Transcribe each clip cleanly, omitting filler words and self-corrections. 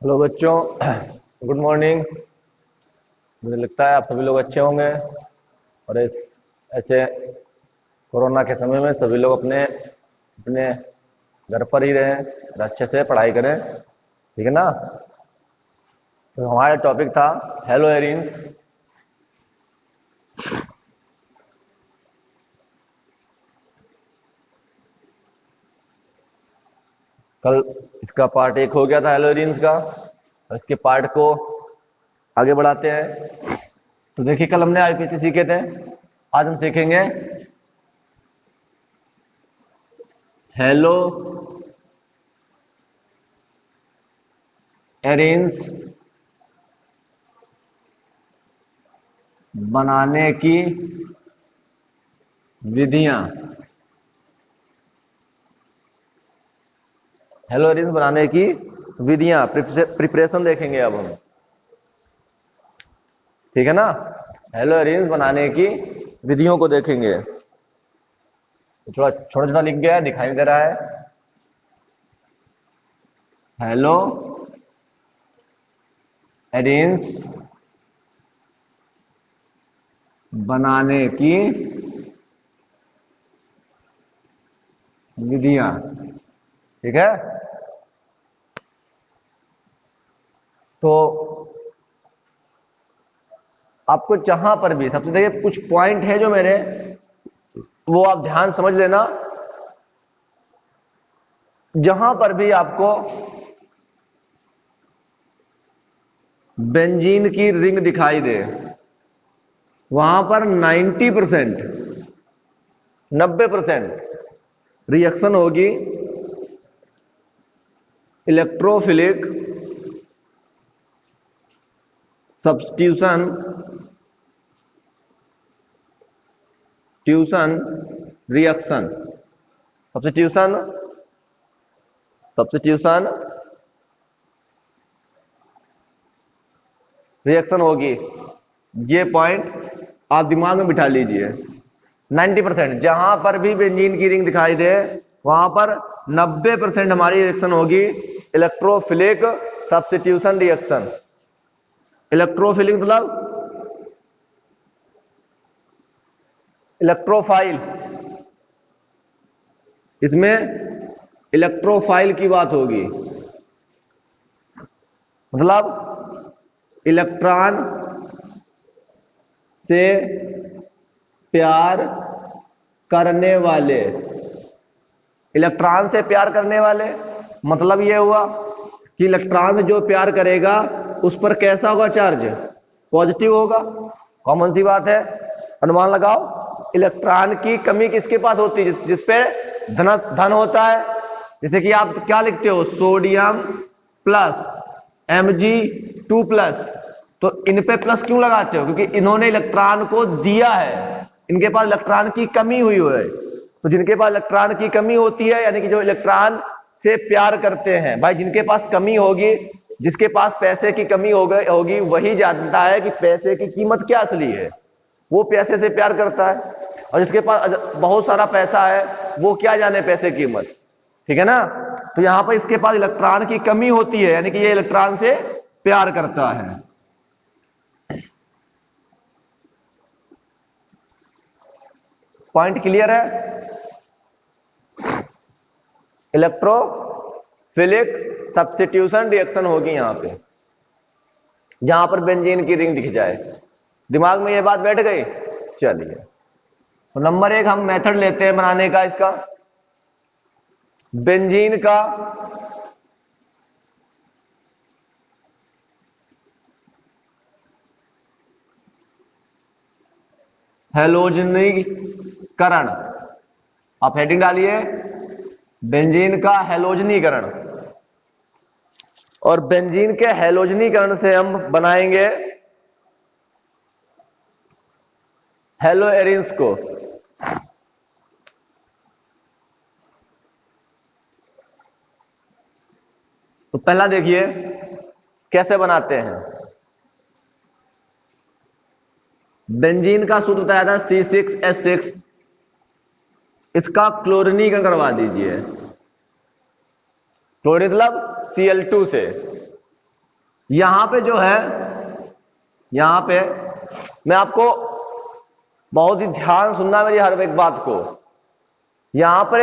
Hello बच्चों, good morning. मुझे लगता है आप सभी लोग अच्छे होंगे और इस ऐसे कोरोना के समय में सभी लोग अपने अपने घर पर ही रहें और अच्छे से पढ़ाई करें, ठीक है ना। तो हमारा टॉपिक था हेलो एरियंस। कल इसका पार्ट 1 हो गया था हेलो एरियंस का, और इसके पार्ट को आगे बढ़ाते हैं। तो देखिए, कल हमने आईपीसी सीखे थे, आज हम सीखेंगे हेलो एरियंस बनाने की विधियां। हेलो एरियंस बनाने की विधियां, प्रिपरेशन देखेंगे अब हम, ठीक है ना। हेलो एरियंस बनाने की विधियों को देखेंगे। थोड़ा छोटा छोटा लिख गया है, दिखाई दे रहा है। हेलो एरियंस बनाने की विधियां, ठीक है। तो आपको जहां पर भी सबसे देखिए कुछ पॉइंट है जो मेरे, वो आप ध्यान समझ लेना। जहां पर भी आपको बेंजीन की रिंग दिखाई दे, वहां पर 90% रिएक्शन होगी electrophilic substitution reaction. Substitution reaction होगी। ये पॉइंट आप दिमाग में बिठा लीजिए। 90% जहां पर भी बेंजीन की रिंग दिखाई दे, वहां पर 90% हमारी रिएक्शन होगी इलेक्ट्रोफिलिक सब्स्टिट्यूशन रिएक्शन। इलेक्ट्रोफिलिक मतलब इलेक्ट्रोफाइल, इसमें इलेक्ट्रोफाइल की बात होगी, मतलब इलेक्ट्रॉन से प्यार करने वाले। इलेक्ट्रॉन से प्यार करने वाले मतलब यह हुआ कि इलेक्ट्रॉन जो प्यार करेगा उस पर कैसा होगा चार्ज? पॉजिटिव होगा। कॉमन सी बात है, अनुमान लगाओ। इलेक्ट्रॉन की कमी किसके पास होती है? जिस पे धन होता है। जैसे कि आप क्या लिखते हो, सोडियम प्लस Mg2+। तो इन पे प्लस क्यों लगाते हो? क्योंकि इन्होंने इलेक्ट्रॉन को दिया है, इनके पास इलेक्ट्रॉन की कमी हुई है। तो जिनके पास इलेक्ट्रॉन की कमी होती है, यानी कि जो इलेक्ट्रॉन से प्यार करते हैं, भाई जिनके पास कमी होगी, जिसके पास पैसे की कमी होगी, वही जानता है कि पैसे की कीमत क्या असली है। वो पैसे से प्यार करता है। और जिसके पास बहुत सारा पैसा है, वो क्या जाने पैसे की कीमत, ठीक है ना। तो यहां पर इसके पास इलेक्ट्रॉन की कमी होती है, यानी कि ये इलेक्ट्रॉन से प्यार करता है। पॉइंट क्लियर है? इलेक्ट्रोफिलिक सब्स्टिट्यूशन रिएक्शन होगी यहां पे, जहां पर बेंजीन की रिंग दिख जाए। दिमाग में ये बात बैठ गई? चलिए, तो नंबर 1 हम मेथड लेते हैं बनाने का इसका। बेंजीन का हैलोजनीकरण। आप हेडिंग डालिए, बेंजीन का हैलोजनीकरण। और बेंजीन के हैलोजनीकरण से हम बनाएंगे हेलो एरियंस को। तो पहला देखिए कैसे बनाते हैं। बेंजीन का सूत्र बताया था C6H6, इसका क्लोरीनीकरण करवा दीजिए। क्लोरीन मतलब Cl2 से। यहां पे जो है, यहां पे मैं आपको बहुत ही ध्यान सुनना मेरी हर एक बात को। यहां पर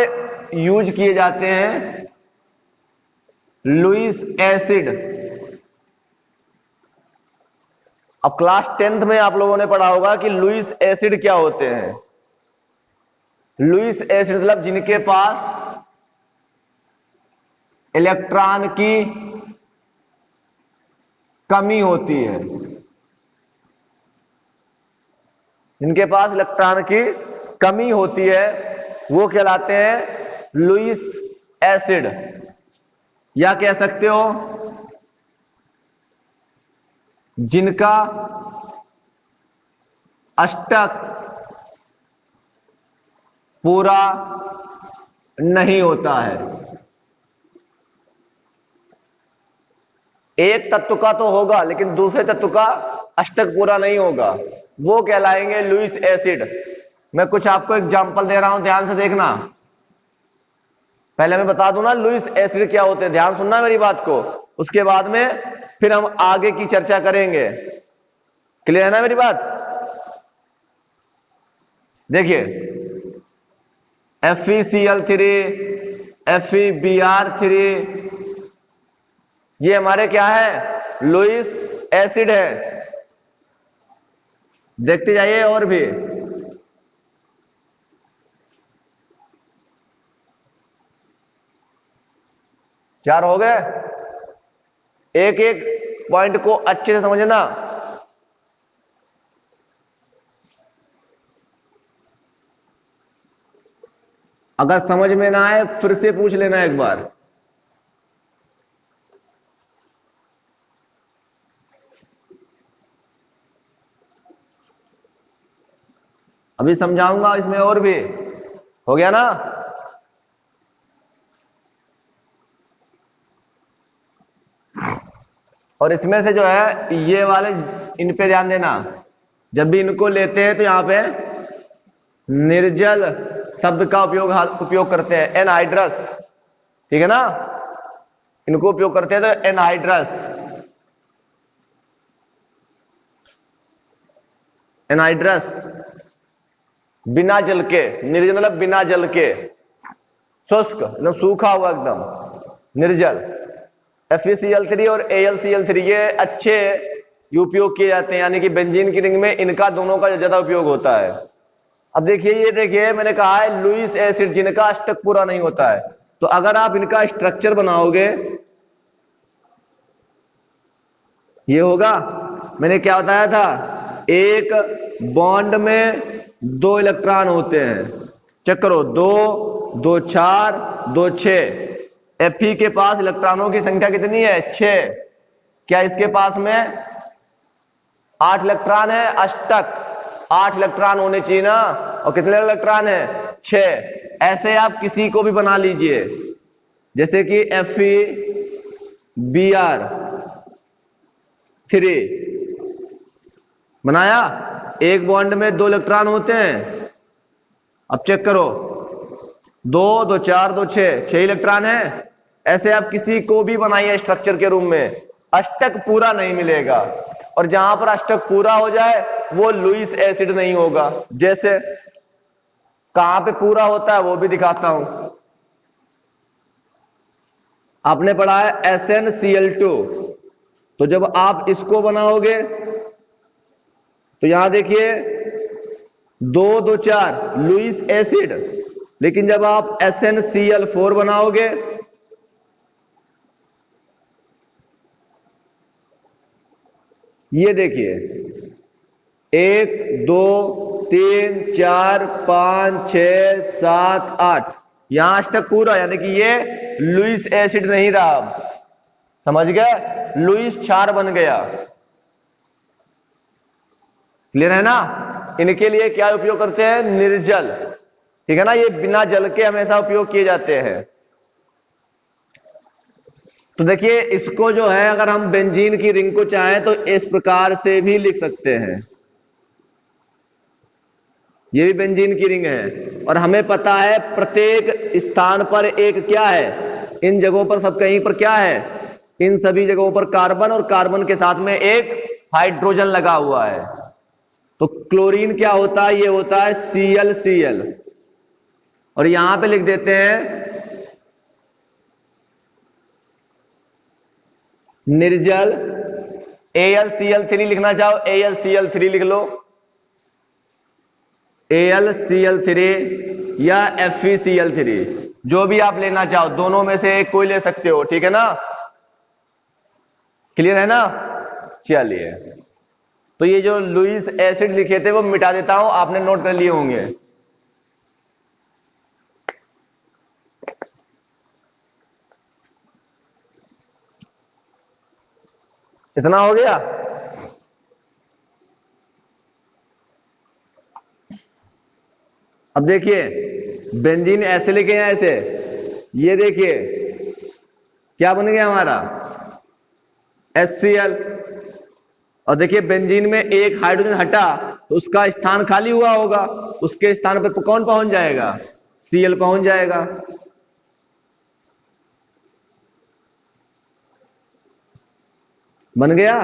यूज किए जाते हैं लुईस एसिड। अब क्लास 10th में आप लोगों ने पढ़ा होगा कि लुईस एसिड क्या होते हैं। लुईस एसिड मतलब जिनके पास इलेक्ट्रॉन की कमी होती है, जिनके पास इलेक्ट्रॉन की कमी होती है वो कहलाते हैं लुईस एसिड, या कह सकते हो जिनका अष्टक पूरा नहीं होता है। एक तत्व का तो होगा लेकिन दूसरे तत्व का अष्टक पूरा नहीं होगा, वो कहलाएंगे लुईस एसिड। मैं कुछ आपको एग्जांपल दे रहा हूं, ध्यान से देखना। पहले मैं बता दूं ना लुईस एसिड क्या होते हैं, ध्यान सुनना मेरी बात को, उसके बाद में फिर हम आगे की चर्चा करेंगे। क्लियर है ना मेरी बात? देखिए FeCl3, FeBr3, ये हमारे क्या है, लुईस एसिड है। देखते जाइए और भी। चार हो गए। एक एक पॉइंट को अच्छे से समझना। अगर समझ में ना आए फिर से पूछ लेना एक बार। अभी समझाऊंगा इसमें और भी। हो गया ना? और इसमें से जो है ये वाले, इन पे ध्यान देना। जब भी इनको लेते हैं तो यहां पे निर्जल शब्द का उपयोग करते हैं, एनहाइड्रस। ठीक है ना? इनको उपयोग करते हैं तो एनहाइड्रस, एनहाइड्रस बिना जल के, निर्जल मतलब बिना जल के, शुष्क मतलब सूखा हुआ एकदम निर्जल। FeCl3 और AlCl3 ये अच्छे उपयोग किए जाते हैं, यानी कि बेंजीन की रिंग में इनका दोनों का ज्यादा उपयोग होता है। अब देखिए, ये देखिए मैंने कहा है लुईस एसिड जिनका अष्टक पूरा नहीं होता है, तो अगर आप इनका स्ट्रक्चर बनाओगे ये होगा। मैंने क्या बताया था, एक बॉन्ड में 2 इलेक्ट्रॉन होते हैं। चेक करो, 2 2 4 2 6। Fe के पास इलेक्ट्रॉनों की संख्या कितनी है, 6। क्या इसके पास में 8 इलेक्ट्रॉन है, अष्टक 8 इलेक्ट्रॉन होने चाहिए ना, और कितने इलेक्ट्रॉन है, 6। ऐसे आप किसी को भी बना लीजिए, जैसे कि FeBr3 बनाया, एक बॉन्ड में 2 इलेक्ट्रॉन होते हैं। अब चेक करो, 2 2 4 2 6 इलेक्ट्रॉन है। ऐसे आप किसी को भी बनाइए स्ट्रक्चर के रूप में, अष्टक पूरा नहीं मिलेगा, और जहां पर अष्टक पूरा हो जाए वो लुईस एसिड नहीं होगा। जैसे कहां पे पूरा होता है वो भी दिखाता हूं। आपने पढ़ा है SnCl2, तो जब आप इसको बनाओगे तो यहां देखिए 2 2 4 लुईस एसिड, लेकिन जब आप SnCl4 बनाओगे ये देखिए 1 2 3 4 5 6 7 8, यहां अष्टक पूरा, यानी कि ये लुईस एसिड नहीं रहा। समझ गए? लुईस क्षार बन गया। क्लियर है ना? इनके लिए क्या उपयोग करते हैं, निर्जल। ठीक है ना? ये बिना जल के हमेशा उपयोग किए जाते हैं। तो देखिए इसको जो है, अगर हम बेंजीन की रिंग को चाहें तो इस प्रकार से भी लिख सकते हैं। ये भी बेंजीन की रिंग है, और हमें पता है प्रत्येक स्थान पर एक क्या है, इन जगहों पर सब कहीं पर क्या है, इन सभी जगहों पर कार्बन और कार्बन के साथ में एक हाइड्रोजन लगा हुआ है। तो क्लोरीन क्या होता है? ये होता है ClCl, और यहां पे लिख देते हैं निर्जल AlCl3 लिखना चाहो AlCl3 लिख लो, AlCl3 या FeCl3, जो भी आप लेना चाहो, दोनों में से एक कोई ले सकते हो, ठीक है ना? क्लियर है ना? चलिए, तो ये जो लुईस एसिड लिखे थे वो मिटा देता हूं, आपने नोट कर लिए होंगे। इतना हो गया। अब देखिए, बेंजीन ऐसे लिखे हैं ऐसे, ये देखिए क्या बन गया हमारा HCl, और देखिए बेंजीन में एक हाइड्रोजन हटा तो उसका स्थान खाली हुआ होगा, उसके स्थान पर कौन पहुंच जाएगा? Cl पहुंच जाएगा। बन गया।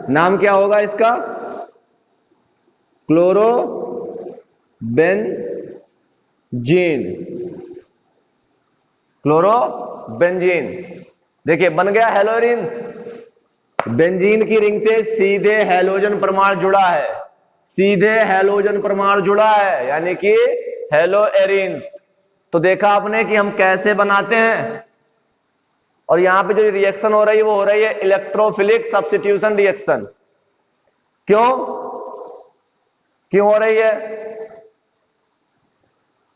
नाम क्या होगा इसका? Chlorobenzene, chlorobenzene. देखिए बन गया हेलोरिन्स। बेंजीन की रिंग से सीधे हैलोजन परमाणु जुड़ा है, सीधे हैलोजन परमाणु जुड़ा है, यानी कि हेलोएरिन्स। तो देखा आपने कि हम कैसे बनाते हैं। और यहां पे जो रिएक्शन हो रही है वो हो रही है इलेक्ट्रोफिलिक सब्स्टिट्यूशन रिएक्शन। क्यों हो रही है?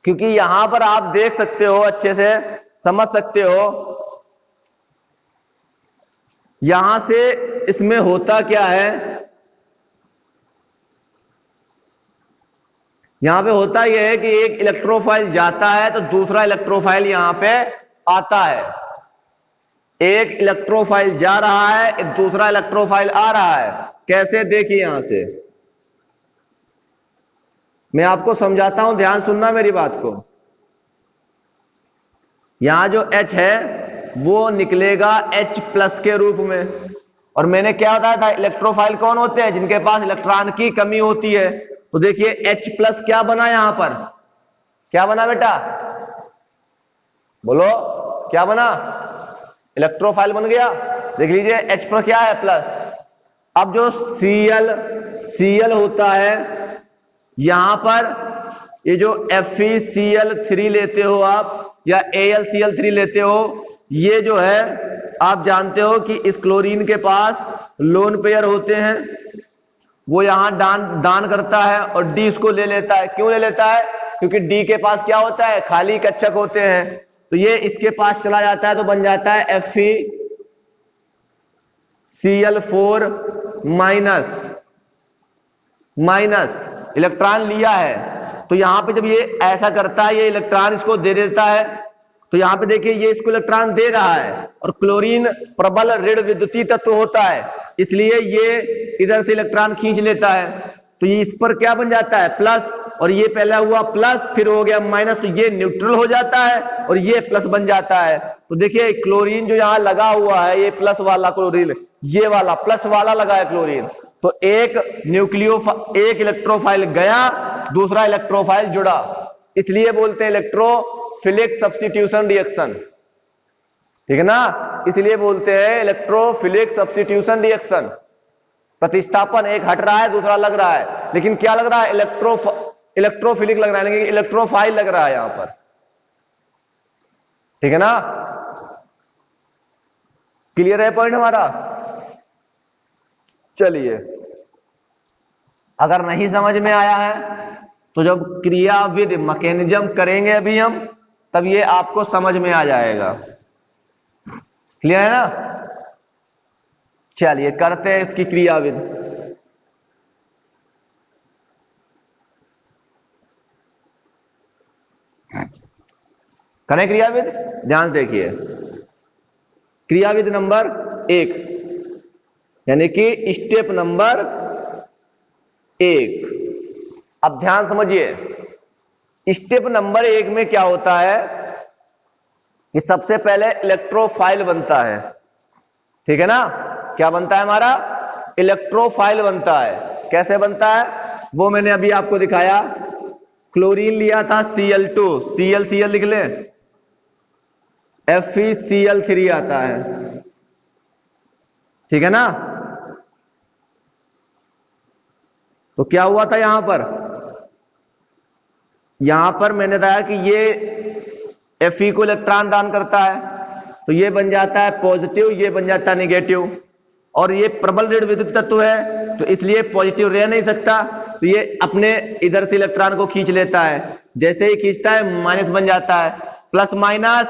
क्योंकि यहां पर आप देख सकते हो, अच्छे से समझ सकते हो, यहां से इसमें होता क्या है, यहां पे होता यह है कि एक इलेक्ट्रोफाइल जाता है तो दूसरा इलेक्ट्रोफाइल यहां पे आता है। एक इलेक्ट्रोफाइल जा रहा है, एक दूसरा इलेक्ट्रोफाइल आ रहा है। कैसे? देखिए यहां से मैं आपको समझाता हूं, ध्यान सुनना मेरी बात को। यहां जो H है वो निकलेगा H+ के रूप में, और मैंने क्या बताया था, इलेक्ट्रोफाइल कौन होते हैं? जिनके पास इलेक्ट्रॉन की कमी होती है। तो देखिए H+ क्या बना, यहां पर क्या बना बेटा? बोलो क्या बना? इलेक्ट्रोफाइल बन गया। देख लीजिए H पर क्या है? प्लस। अब जो Cl होता है, यहां पर ये जो FeCl3 लेते हो आप या AlCl3 लेते हो, ये जो है आप जानते हो कि इस क्लोरीन के पास लोन पेयर होते हैं, वो यहां दान करता है और D इसको ले लेता है। क्यों ले लेता है? क्योंकि D के पास क्या होता है? खाली कक्षक होते हैं। तो ये इसके पास चला जाता है तो बन जाता है FeCl4 माइनस इलेक्ट्रॉन लिया है। तो यहां पे जब ये ऐसा करता है, ये इलेक्ट्रॉन इसको दे देता है, तो यहां पे देखिए ये इसको इलेक्ट्रॉन दे रहा है, और क्लोरीन प्रबल ऋण विद्युतीय तत्व होता है, इसलिए ये इधर से इलेक्ट्रॉन खींच लेता है। तो ये इस पर क्या बन जाता है? प्लस, और ये पहला हुआ प्लस फिर हो गया माइनस, तो ये न्यूट्रल हो जाता है और ये प्लस बन जाता है। तो देखिए क्लोरीन जो यहां लगा हुआ है, ये प्लस वाला क्लोरीन, ये वाला प्लस वाला लगा है क्लोरीन, तो एक इलेक्ट्रोफाइल गया, दूसरा इलेक्ट्रोफाइल जुड़ा, इसलिए बोलते हैं इलेक्ट्रोफिलिक सब्स्टिट्यूशन रिएक्शन। ठीक है ना? इसलिए बोलते हैं इलेक्ट्रोफिलिक सब्स्टिट्यूशन रिएक्शन। प्रतिस्थापन, एक हट रहा है दूसरा लग रहा है, लेकिन क्या लग रहा है? इलेक्ट्रोफिलिक लग रहा है, लेकिन इलेक्ट्रोफाइल लग रहा है यहां पर। ठीक है ना? क्लियर है पॉइंट हमारा? चलिए, अगर नहीं समझ में आया है तो जब क्रियाविद मैकेनिज्म करेंगे अभी हम, तब ये आपको समझ में आ जाएगा। क्लियर है ना? चलिए करते हैं इसकी क्रियाविद। करें क्रियाविद? ध्यान से देखिए, क्रियाविद नंबर 1, यानी कि स्टेप नंबर 1। अब ध्यान समझिए, स्टेप नंबर 1 में क्या होता है कि सबसे पहले इलेक्ट्रोफाइल बनता है। ठीक है ना। क्या बनता है हमारा, इलेक्ट्रोफाइल बनता है। कैसे बनता है वो मैंने अभी आपको दिखाया। क्लोरीन लिया था Cl2, Cl लिख ले, FeCl3 आता है, ठीक है ना। तो क्या हुआ था यहां पर मैंने बताया कि ये Fe को इलेक्ट्रॉन दान करता है, तो ये बन जाता है पॉजिटिव, ये बन जाता है नेगेटिव, और ये प्रबल ऋण विद्युत तत्व है तो इसलिए पॉजिटिव रह नहीं सकता, तो ये अपने इधर से इलेक्ट्रॉन को खींच लेता है। जैसे ही खींचता है माइनस बन जाता है, प्लस माइनस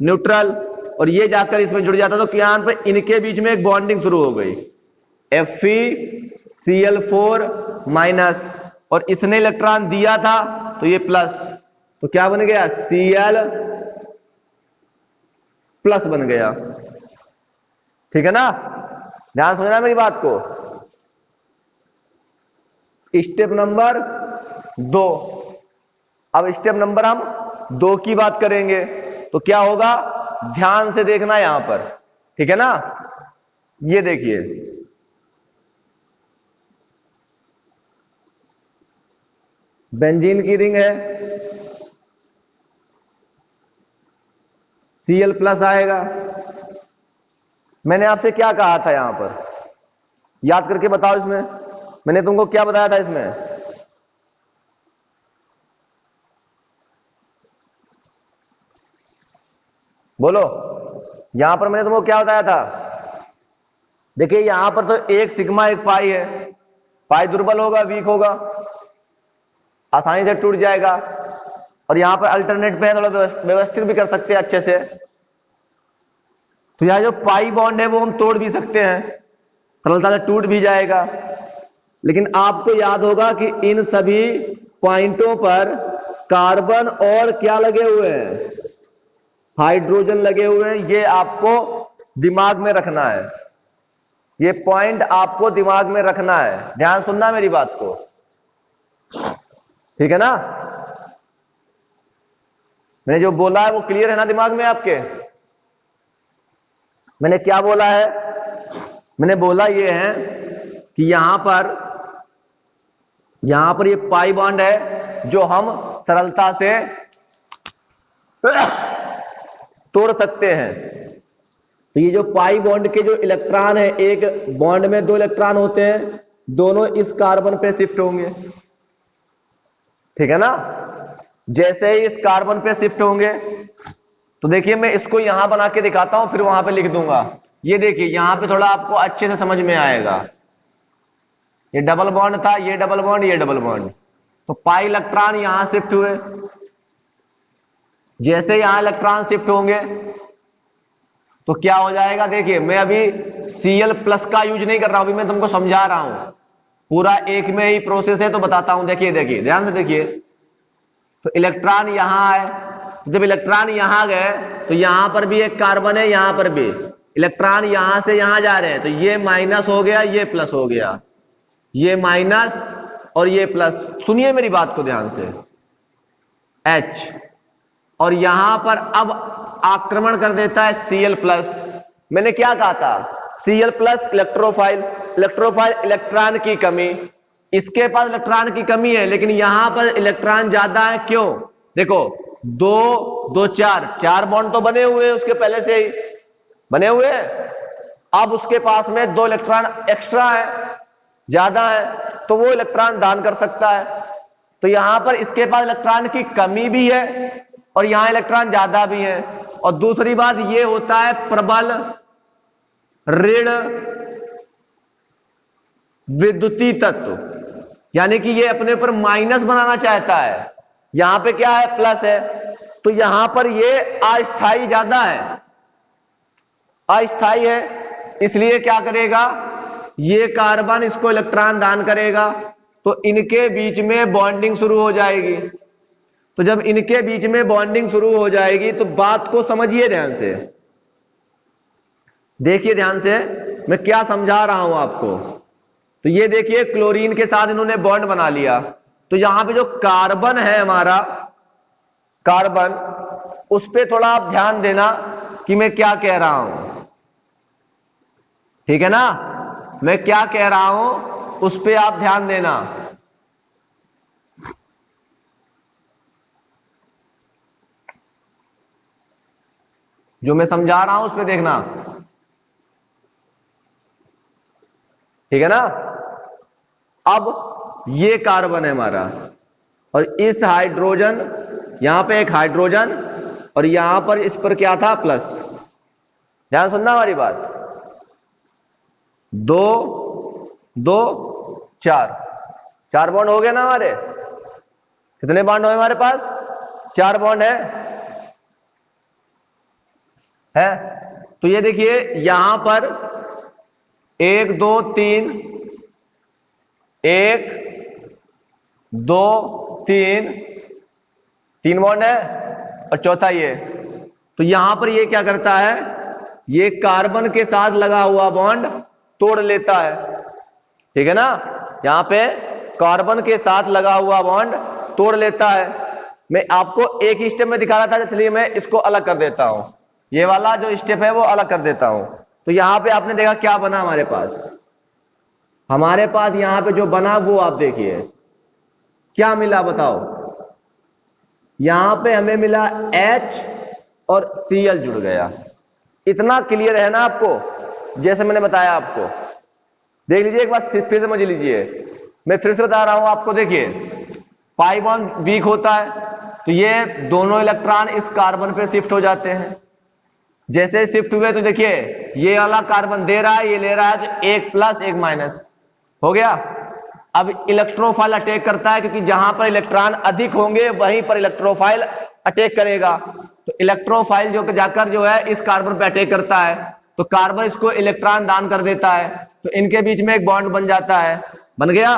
न्यूट्रल, और ये जाकर इसमें जुड़ जाता है। तो यहां पर इनके बीच में एक बॉन्डिंग शुरू हो गई, FeCl4 माइनस, और इसने इलेक्ट्रॉन दिया था तो ये प्लस, तो क्या बन गया, Cl प्लस बन गया। ठीक है ना, ध्यान समझना मेरी बात को। Step number 2। अब स्टेप नंबर हम 2 की बात करेंगे, तो क्या होगा, ध्यान से देखना यहां पर, ठीक है ना। ये देखिए, बेंजीन की रिंग है, Cl प्लस आएगा। मैंने आपसे क्या कहा था यहां पर, याद करके बताओ। इसमें मैंने तुमको क्या बताया था, इसमें बोलो। यहां पर मैंने तुमको क्या बताया था, देखिए यहां पर तो एक सिग्मा एक पाई है, पाई दुर्बल होगा, वीक होगा, आसानी से टूट जाएगा। और यहां पर अल्टरनेट पे है, थोड़ा व्यवस्थित भी कर सकते हैं अच्छे से। तो यहां जो पाई बॉन्ड है वो हम तोड़ भी सकते हैं, सरलता से टूट भी जाएगा। लेकिन आपको याद होगा कि इन सभी पॉइंटों पर कार्बन और क्या लगे हुए हैं, हाइड्रोजन लगे हुए हैं। ये आपको दिमाग में रखना है, ये पॉइंट आपको दिमाग में रखना है, ध्यान सुनना मेरी बात को, ठीक है ना। मैंने जो बोला है वो क्लियर है ना दिमाग में आपके। मैंने क्या बोला है, मैंने बोला ये है कि यहां पर ये पाई बॉन्ड है जो हम सरलता से तोड़ सकते हैं। तो ये जो पाई बॉन्ड के जो इलेक्ट्रॉन है, एक बॉन्ड में 2 इलेक्ट्रॉन होते हैं, दोनों इस कार्बन पे शिफ्ट होंगे, ठीक है ना। जैसे ही इस कार्बन पे शिफ्ट होंगे, तो देखिए मैं इसको यहां बना के दिखाता हूं, फिर वहां पे लिख दूंगा। ये देखिए यहां पे थोड़ा आपको अच्छे से समझ में आएगा। ये डबल बॉन्ड था, ये डबल बॉन्ड, ये डबल बॉन्ड, तो पाई इलेक्ट्रॉन यहां शिफ्ट हुए। जैसे यहां इलेक्ट्रॉन शिफ्ट होंगे तो क्या हो जाएगा, देखिए मैं अभी Cl प्लस का यूज नहीं कर रहा हूं, अभी मैं तुमको समझा रहा हूं, पूरा एक में ही प्रोसेस है तो बताता हूं। देखिए ध्यान से देखिए, तो इलेक्ट्रॉन यहां आए, जब इलेक्ट्रॉन यहां गए तो यहां पर भी एक कार्बन है, यहां पर भी इलेक्ट्रॉन यहां से यहां जा रहे हैं, तो ये माइनस हो गया, ये प्लस हो गया, ये माइनस और ये प्लस। सुनिए मेरी बात को ध्यान से, H, और यहां पर अब आक्रमण कर देता है Cl प्लस। मैंने क्या कहा था, Cl प्लस इलेक्ट्रोफाइल, इलेक्ट्रॉन की कमी, इसके पास इलेक्ट्रॉन की कमी है, लेकिन यहां पर इलेक्ट्रॉन ज्यादा है। क्यों, देखो 2 2 4 बॉन्ड तो बने हुए हैं, उसके पहले से ही बने हुए हैं। अब उसके पास में 2 इलेक्ट्रॉन एक्स्ट्रा है, ज्यादा है, तो वो इलेक्ट्रॉन दान कर सकता है। तो यहां पर इसके पास इलेक्ट्रॉन की कमी भी है और यहां इलेक्ट्रॉन ज्यादा भी है। और दूसरी बात ये होता है प्रबल ऋण विद्युतीय तत्व, यानी कि ये अपने ऊपर माइनस बनाना चाहता है, यहां पे क्या है, प्लस है, तो यहां पर ये अस्थाई ज्यादा है, अस्थाई है, इसलिए क्या करेगा, ये कार्बन इसको इलेक्ट्रॉन दान करेगा, तो इनके बीच में बॉन्डिंग शुरू हो जाएगी। तो जब इनके बीच में बॉन्डिंग शुरू हो जाएगी तो बात को समझिए ध्यान से, देखिए ध्यान से मैं क्या समझा रहा हूं आपको। तो ये देखिए क्लोरीन के साथ इन्होंने बॉन्ड बना लिया, तो यहां पे जो कार्बन है हमारा, कार्बन, उस पे थोड़ा आप ध्यान देना कि मैं क्या कह रहा हूं। ठीक है ना? मैं क्या कह रहा हूं उस पे आप ध्यान देना। जो मैं समझा रहा हूं उस पे देखना, ठीक है ना? अब ये कार्बन है हमारा, और इस हाइड्रोजन, यहां पे एक हाइड्रोजन, और यहां पर इस पर क्या था, प्लस। ध्यान सुनना हमारी बात। 2 2 4 बॉन्ड हो गए ना हमारे? कितने बॉन्ड हुए हमारे पास? 4 बॉन्ड है। तो ये देखिए यहां पर 1 2 3, 1 2 3 बॉन्ड है, और चौथा ये। तो यहां पर ये क्या करता है, ये कार्बन के साथ लगा हुआ बॉन्ड तोड़ लेता है, ठीक है ना? यहां पे कार्बन के साथ लगा हुआ बॉन्ड तोड़ लेता है। मैं आपको एक ही स्टेप में दिखा रहा था, इसलिए मैं इसको अलग कर देता हूं। ये वाला जो स्टेप है वो अलग कर देता हूं। तो यहां पे आपने देखा क्या बना हमारे पास? हमारे पास यहां पे जो बना वो आप देखिए क्या मिला, बताओ। यहां पे हमें मिला H और Cl जुड़ गया। इतना क्लियर है ना आपको? जैसे मैंने बताया आपको, देख लीजिए एक बार फिर समझ लीजिए। मैं फिर से बता रहा हूं आपको, देखिए पाई बॉन्ड वीक होता है तो ये दोनों इलेक्ट्रॉन इस कार्बन पे शिफ्ट हो जाते हैं। जैसे शिफ्ट हुए तो देखिए ये वाला कार्बन दे रहा है, ये ले रहा है, तो 1 प्लस 1 माइनस हो गया। अब इलेक्ट्रोफाइल अटैक करता है, क्योंकि जहां पर इलेक्ट्रॉन अधिक होंगे वहीं पर इलेक्ट्रोफाइल अटैक करेगा। तो इलेक्ट्रोफाइल जो जाकर जो है इस कार्बन पे अटैक करता है, तो कार्बन इसको इलेक्ट्रॉन दान कर देता है, तो इनके बीच में एक बॉन्ड बन जाता है। बन गया?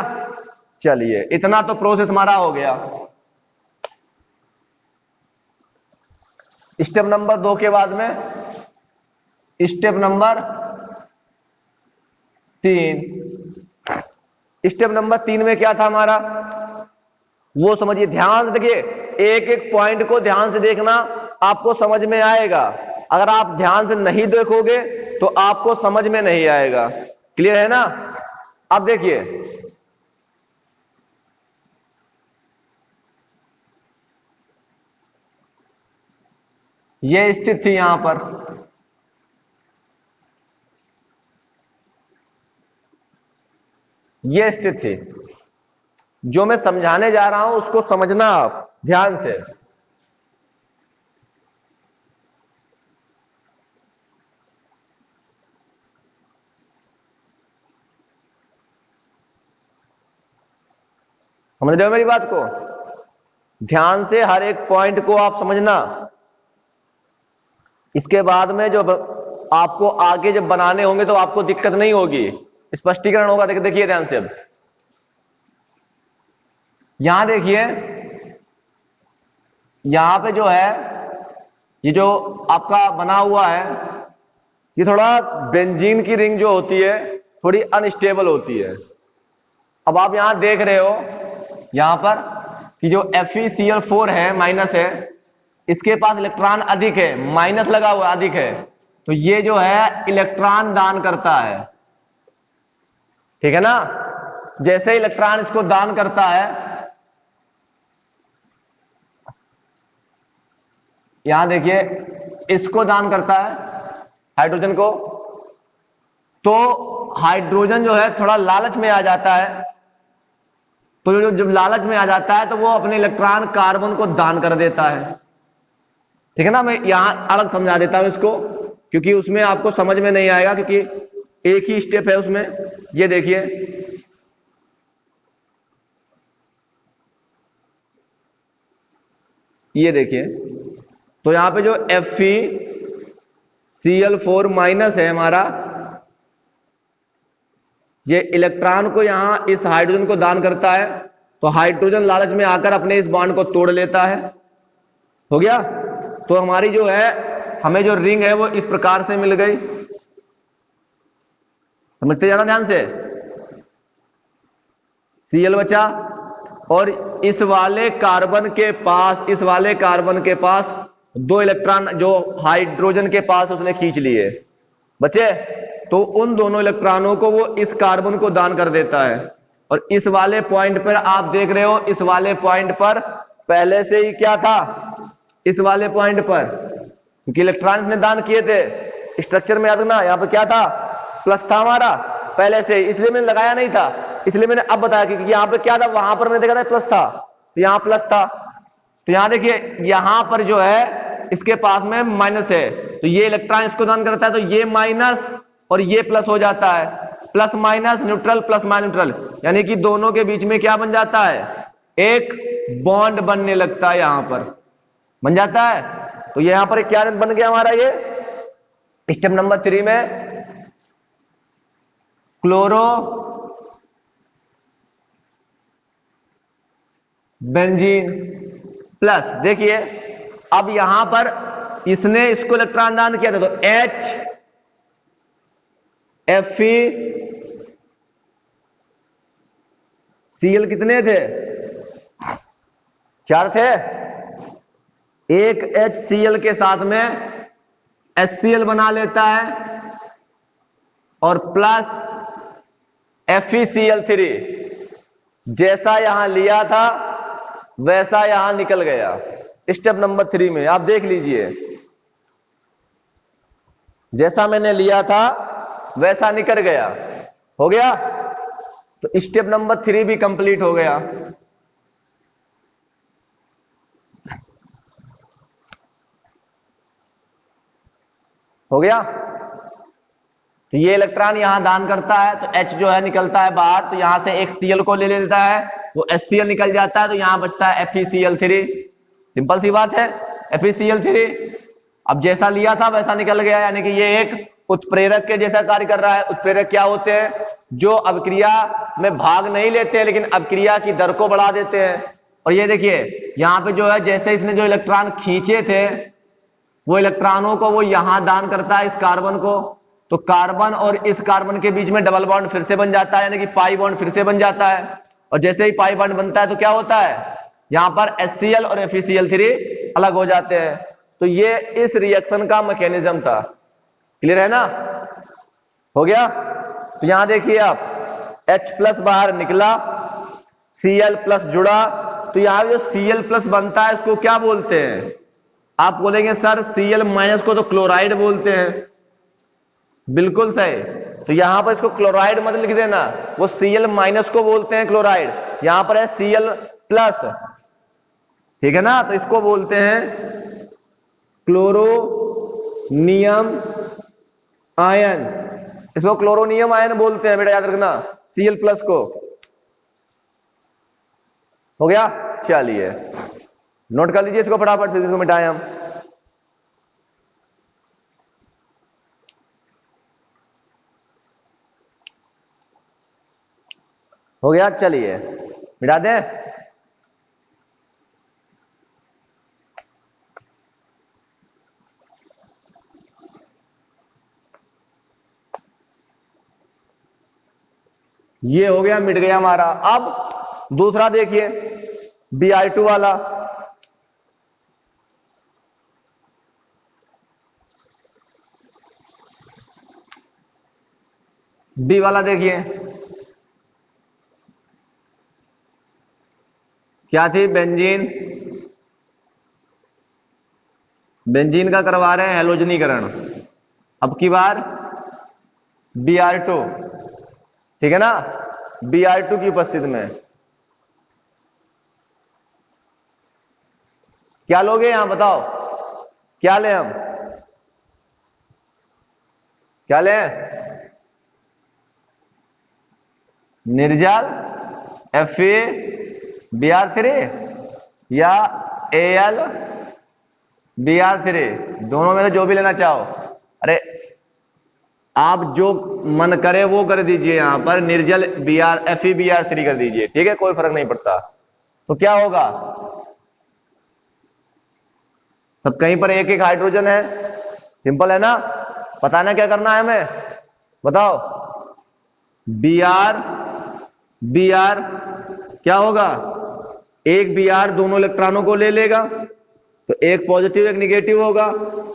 चलिए इतना तो प्रोसेस हमारा हो गया। स्टेप नंबर 2 के बाद में स्टेप नंबर 3। स्टेप नंबर 3 में क्या था हमारा, वो समझिए, ध्यान से देखिए। एक एक पॉइंट को ध्यान से देखना, आपको समझ में आएगा। अगर आप ध्यान से नहीं देखोगे तो आपको समझ में नहीं आएगा। क्लियर है ना? अब देखिए, ये स्थिति थी यहां पर, ये स्थिति थी। जो मैं समझाने जा रहा हूं उसको समझना आप ध्यान से। समझ रहे हो मेरी बात को? ध्यान से हर एक पॉइंट को आप समझना। इसके बाद में जो आपको आगे जब बनाने होंगे तो आपको दिक्कत नहीं होगी, स्पष्टीकरण होगा। देखिए ध्यान से। अब यहां देखिए, यहां पे जो है ये जो आपका बना हुआ है, ये थोड़ा बेंजीन की रिंग जो होती है थोड़ी अनस्टेबल होती है। अब आप यहां देख रहे हो यहां पर कि जो FeCl4 है, माइनस है, इसके पास इलेक्ट्रॉन अधिक है, माइनस लगा हुआ अधिक है, तो ये जो है इलेक्ट्रॉन दान करता है, ठीक है ना? जैसे इलेक्ट्रॉन इसको दान करता है, यहां देखिए इसको दान करता है हाइड्रोजन को, तो हाइड्रोजन जो है थोड़ा लालच में आ जाता है। तो जब लालच में आ जाता है तो वो अपने इलेक्ट्रॉन कार्बन को दान कर देता है, ठीक है ना? मैं यहां अलग समझा देता हूं इसको, क्योंकि उसमें आपको समझ में नहीं आएगा, क्योंकि एक ही स्टेप है उसमें। ये देखिए, ये देखिए, तो यहां पे जो FeCl4 माइनस है हमारा, ये इलेक्ट्रॉन को यहां इस हाइड्रोजन को दान करता है, तो हाइड्रोजन लालच में आकर अपने इस बॉन्ड को तोड़ लेता है। हो गया? तो हमारी जो है, हमें जो रिंग है वो इस प्रकार से मिल गई। समझते जाना ध्यान से। Cl बचा, और इस वाले कार्बन के पास, इस वाले कार्बन के पास 2 इलेक्ट्रॉन जो हाइड्रोजन के पास उसने खींच लिए, बचे। तो उन दोनों इलेक्ट्रॉनों को वो इस कार्बन को दान कर देता है। और इस वाले पॉइंट पर आप देख रहे हो, इस वाले पॉइंट पर पहले से ही क्या था, इस वाले पॉइंट पर क्योंकि इलेक्ट्रॉन ने दान किए थे। स्ट्रक्चर में याद रखना, यहां पर क्या था, प्लस था हमारा पहले से, इसलिए मैंने लगाया नहीं था, इसलिए मैंने अब बताया क्योंकि यहां पर क्या था, वहां पर मैंने देखा था प्लस था, तो यहां प्लस था। तो यहां देखिए, यहां पर जो है इसके पास में माइनस है, तो ये इलेक्ट्रॉन इसको दान करता है, तो ये माइनस और ये प्लस हो जाता है, plus minus neutral, plus minus neutral, यानी कि दोनों के बीच में क्या बन जाता है, एक बॉन्ड बनने लगता है, यहां पर बन जाता है। तो यहां पर क्या बन गया हमारा, ये स्टेप नंबर 3 में क्लोरो बेंजीन प्लस। देखिए अब यहां पर इसने इसको इलेक्ट्रॉन दान किया था, तो H FeCl कितने थे, 4 थे। एक HCl के साथ में HCl बना लेता है और प्लस FeCl3, जैसा यहां लिया था वैसा यहां निकल गया। स्टेप नंबर 3 में आप देख लीजिए, जैसा मैंने लिया था वैसा निकल गया, हो गया। तो स्टेप नंबर 3 भी कंप्लीट हो गया। हो गया। तो ये इलेक्ट्रॉन यहां दान करता है, तो H जो है निकलता है बाहर, तो यहां से एक Cl को ले लेता है, वो HCl निकल जाता है, तो यहां बचता है FeCl3। सिंपल सी बात है, FeCl3। अब जैसा लिया था वैसा निकल गया, यानी कि ये एक उत्प्रेरक के जैसा कार्य कर रहा है। उत्प्रेरक क्या होते हैं, जो अभिक्रिया में भाग नहीं लेते हैं लेकिन अभिक्रिया की दर को बढ़ा देते हैं। और ये देखिए यहां पे जो है, जैसे इसने जो इलेक्ट्रॉन खींचे थे वो इलेक्ट्रॉनों को वो यहां दान करता है, इस कार्बन को, तो कार्बन और इस कार्बन के बीच में डबल बॉन्ड फिर से बन जाता है, यानी कि पाई बॉन्ड फिर से बन जाता है। और जैसे ही पाई बॉन्ड बनता है तो क्या होता है, यहां पर HCl और FeCl3 अलग हो जाते हैं। तो ये इस रिएक्शन का मैकेनिज्म था। क्लियर है ना, हो गया। तो यहां देखिए आप, H प्लस बाहर निकला, Cl प्लस जुड़ा, तो यहां जो Cl प्लस बनता है इसको क्या बोलते हैं, आप बोलेंगे सर Cl माइनस को तो क्लोराइड बोलते हैं। बिल्कुल सही। तो यहां पर इसको क्लोराइड मत लिख देना, वो Cl माइनस को बोलते हैं क्लोराइड, यहां पर है Cl प्लस, ठीक है ना। तो इसको बोलते हैं क्लोरोनियम आयन, इसको क्लोरोनियम आयन बोलते हैं बेटा, याद रखना Cl प्लस को। हो गया, चलिए नोट कर लीजिए इसको फटाफट, फिर इसको मिटाएं हम। हो गया, चलिए मिटा दें। ये हो गया, मिट गया हमारा। अब दूसरा देखिए Br2 वाला, B वाला देखिए क्या थी, बेंजीन। बेंजीन का करवा रहे हैं हैलोजनीकरण, अब की बार Br2, ठीक है ना। Br2 की उपस्थिति में क्या लोगे यहां, बताओ क्या लें हम, क्या लें, निर्जल FeBr3 या AlBr3, दोनों में से जो भी लेना चाहो। अरे आप जो मन करे वो कर दीजिए, यहां पर निर्जल FeBr3 कर दीजिए, ठीक है, कोई फर्क नहीं पड़ता। तो क्या होगा, सब कहीं पर एक एक हाइड्रोजन है, सिंपल है ना। बताना क्या करना है हमें, बताओ। Br क्या होगा, एक Br दोनों इलेक्ट्रॉनों को ले लेगा, तो एक पॉजिटिव एक निगेटिव होगा,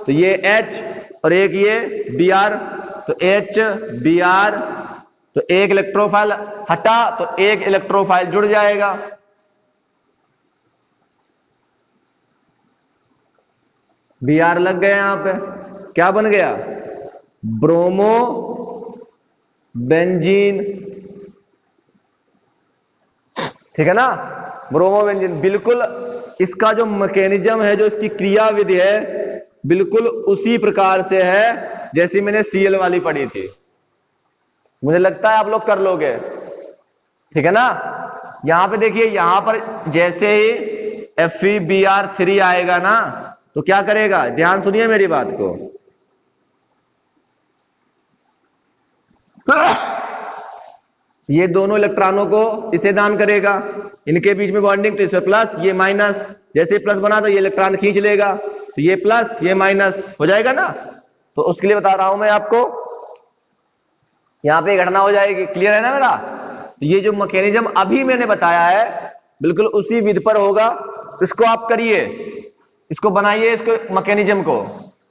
तो ये H और एक ये Br तो H Br, तो एक इलेक्ट्रोफाइल हटा तो एक इलेक्ट्रोफाइल जुड़ जाएगा। Br लग गया यहां पे, क्या बन गया? ब्रोमो बेंजीन, ठीक है ना, ब्रोमो बेंजीन। बिल्कुल इसका जो मैकेनिज्म है, जो इसकी क्रिया विधि है, बिल्कुल उसी प्रकार से है जैसी मैंने Cl वाली पढ़ी थी। मुझे लगता है आप लोग कर लोगे, ठीक है ना। यहां पे देखिए, यहां पर जैसे ही FeBr3 आएगा ना, तो क्या करेगा? ध्यान सुनिए मेरी बात को। ये दोनों इलेक्ट्रॉनों को इसे दान करेगा, इनके बीच में बॉन्डिंग, तो इसमें प्लस ये माइनस, जैसे प्लस बना तो ये इलेक्ट्रॉन खींच लेगा, तो ये प्लस ये माइनस हो जाएगा ना। तो उसके लिए बता रहा हूं मैं आपको, यहां पे घटना हो जाएगी। क्लियर है ना मेरा? तो ये जो मैकेनिज्म अभी मैंने बताया है, बिल्कुल उसी विधि पर होगा। इसको आप करिए, इसको बनाइए, इसको मैकेनिज्म को,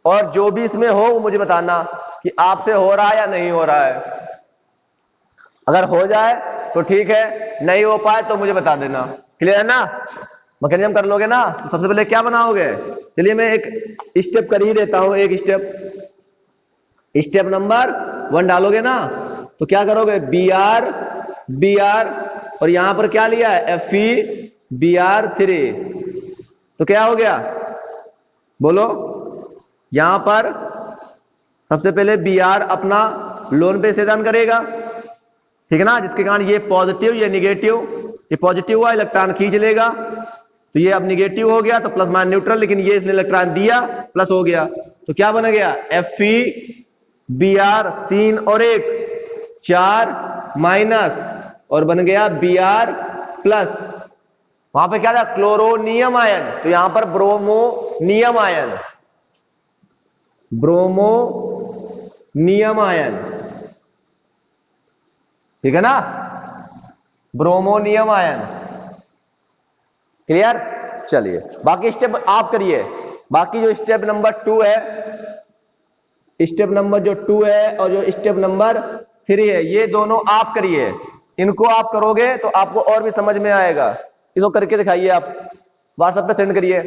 और जो भी इसमें हो वो मुझे बताना कि आपसे हो रहा है या नहीं हो रहा है। अगर हो जाए तो ठीक है, नहीं हो पाए तो मुझे बता देना। क्लियर है ना? मैकेनिज्म कर लोगे ना? तो सबसे पहले क्या बनाओगे? चलिए मैं एक स्टेप कर ही देता हूं, एक स्टेप नंबर 1 डालोगे ना, तो क्या करोगे? Br और यहां पर क्या लिया है? FeBr3, तो क्या हो गया? बोलो। यहां पर सबसे पहले Br अपना लोन पे सेदान करेगा, ठीक है ना, जिसके कारण ये पॉजिटिव ये निगेटिव, ये पॉजिटिव हुआ, इलेक्ट्रॉन खींच लेगा, तो ये अब निगेटिव हो गया, तो प्लस माइनस न्यूट्रल, लेकिन ये इसने इलेक्ट्रॉन दिया, प्लस हो गया, तो क्या बन गया? FeBr 3 और 1 4 माइनस, और बन गया Br प्लस। वहां पे क्या था? क्लोरोनियम आयन, तो यहां पर ब्रोमोनियम आयन, ब्रोमोनियम आयन, ठीक है ना, ब्रोमोनियम आयन। क्लियर? चलिए बाकी स्टेप आप करिए। बाकी जो स्टेप नंबर 2 है, स्टेप नंबर जो 2 है और जो स्टेप नंबर 3 है, ये दोनों आप करिए। इनको आप करोगे तो आपको और भी समझ में आएगा। इसको करके दिखाइए, आप व्हाट्सएप पे सेंड करिए।